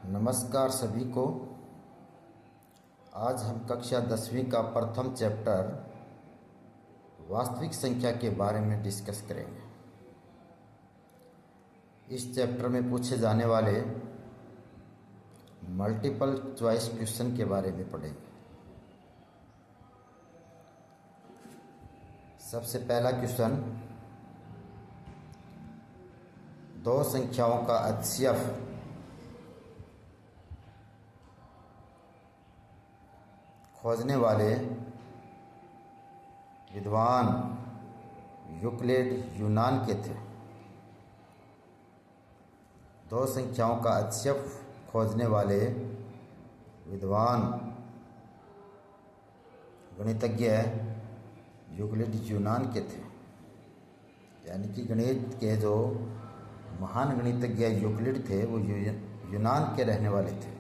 नमस्कार सभी को। आज हम कक्षा 10वीं का प्रथम चैप्टर वास्तविक संख्या के बारे में डिस्कस करेंगे। इस चैप्टर में पूछे जाने वाले मल्टीपल चॉइस क्वेश्चन के बारे में पढ़ेंगे। सबसे पहला क्वेश्चन, दो संख्याओं का HCF खोजने वाले विद्वान यूक्लिड यूनान के थे। दो संख्याओं का HCF खोजने वाले विद्वान गणितज्ञ यूक्लिड यूनान के थे, यानी कि गणित के जो महान गणितज्ञ यूक्लिड थे वो यूनान के रहने वाले थे।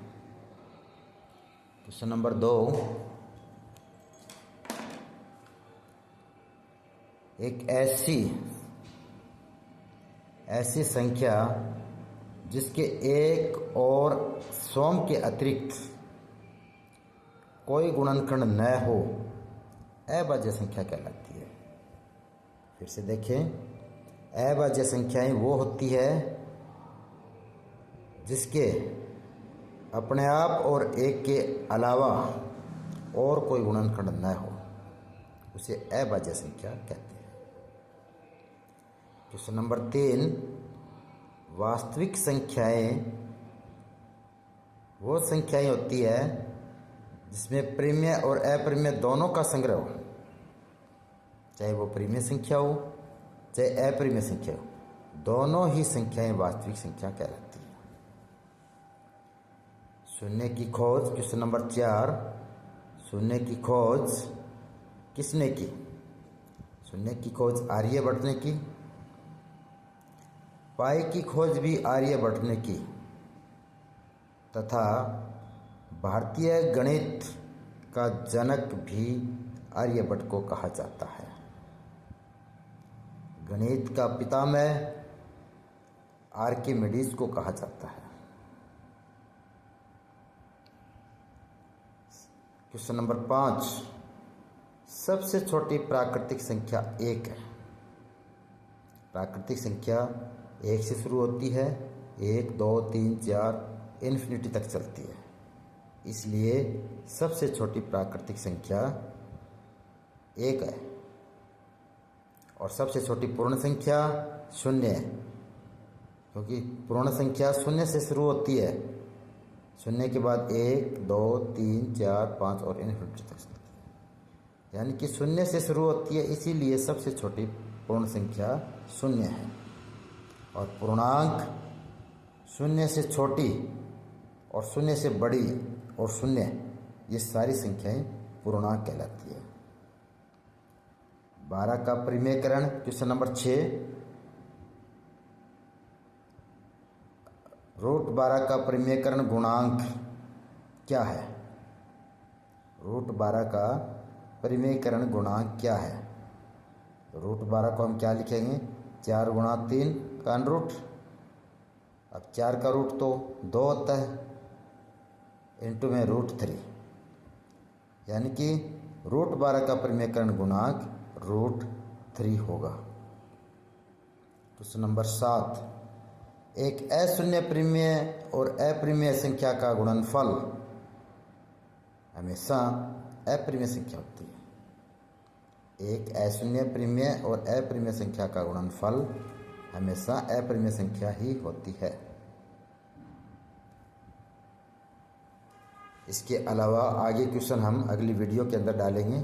क्वेश्चन नंबर 2, एक ऐसी संख्या जिसके एक और सम के अतिरिक्त कोई गुणनखंड न हो अभाज्य संख्या कहलाती है। फिर से देखें, अभाज्य संख्याएं वो होती है जिसके अपने आप और एक के अलावा और कोई गुणनखंड न हो, उसे अभाज्य संख्या कहते हैं। क्वेश्चन नंबर 3, वास्तविक संख्याएं वो संख्याएं होती है जिसमें परिमेय और अपरिमेय दोनों का संग्रह हो, चाहे वो परिमेय संख्या हो चाहे अपरिमेय संख्या हो, दोनों ही संख्याएं वास्तविक संख्या कहलाती है। शून्य की खोज, क्वेश्चन नंबर 4, शून्य की खोज किसने की? शून्य की खोज आर्यभट्ट ने की। पाई की खोज भी आर्यभट्ट ने की तथा भारतीय गणित का जनक भी आर्यभट्ट को कहा जाता है। गणित का पितामह आर्किमिडीज को कहा जाता है। क्वेश्चन नंबर 5, सबसे छोटी प्राकृतिक संख्या 1 है। प्राकृतिक संख्या 1 से शुरू होती है, 1, 2, 3, 4 इन्फिनिटी तक चलती है, इसलिए सबसे छोटी प्राकृतिक संख्या 1 है। और सबसे छोटी पूर्ण संख्या 0 है, क्योंकि पूर्ण संख्या 0 से शुरू होती है, 0 के बाद 1, 2, 3, 4, 5 और इन्फिनिटी तक चलती है, यानी कि 0 से शुरू होती है, इसीलिए सबसे छोटी पूर्ण संख्या 0 है। और पूर्णांक 0 से छोटी और 0 से बड़ी और 0, ये सारी संख्याएं पूर्णांक कहलाती है। 12 का परिमेयकरण, क्वेश्चन नंबर 6, √12 का परिमेयकरण गुणांक क्या है? √12 का परिमेयकरण गुणांक क्या है? √12 को हम क्या लिखेंगे? 4 गुणा 3 का अंडरूट। अब 4 का रूट तो 2 होता है, इंटू में √3, यानी कि √12 का परिमेयकरण गुणांक √3 होगा। क्वेश्चन नंबर 7, एक अशून्य परिमेय और अपरिमेय संख्या का गुणनफल हमेशा अपरिमेय संख्या होती है। एक अशून्य परिमेय और अपरिमेय संख्या का गुणनफल हमेशा अपरिमेय संख्या ही होती है। इसके अलावा आगे क्वेश्चन हम अगली वीडियो के अंदर डालेंगे।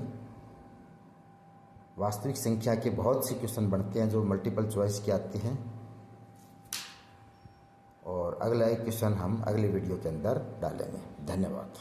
वास्तविक संख्या के बहुत सी क्वेश्चन बनते हैं जो मल्टीपल चॉइस के आते हैं, और अगला एक क्वेश्चन हम अगली वीडियो के अंदर डालेंगे। धन्यवाद।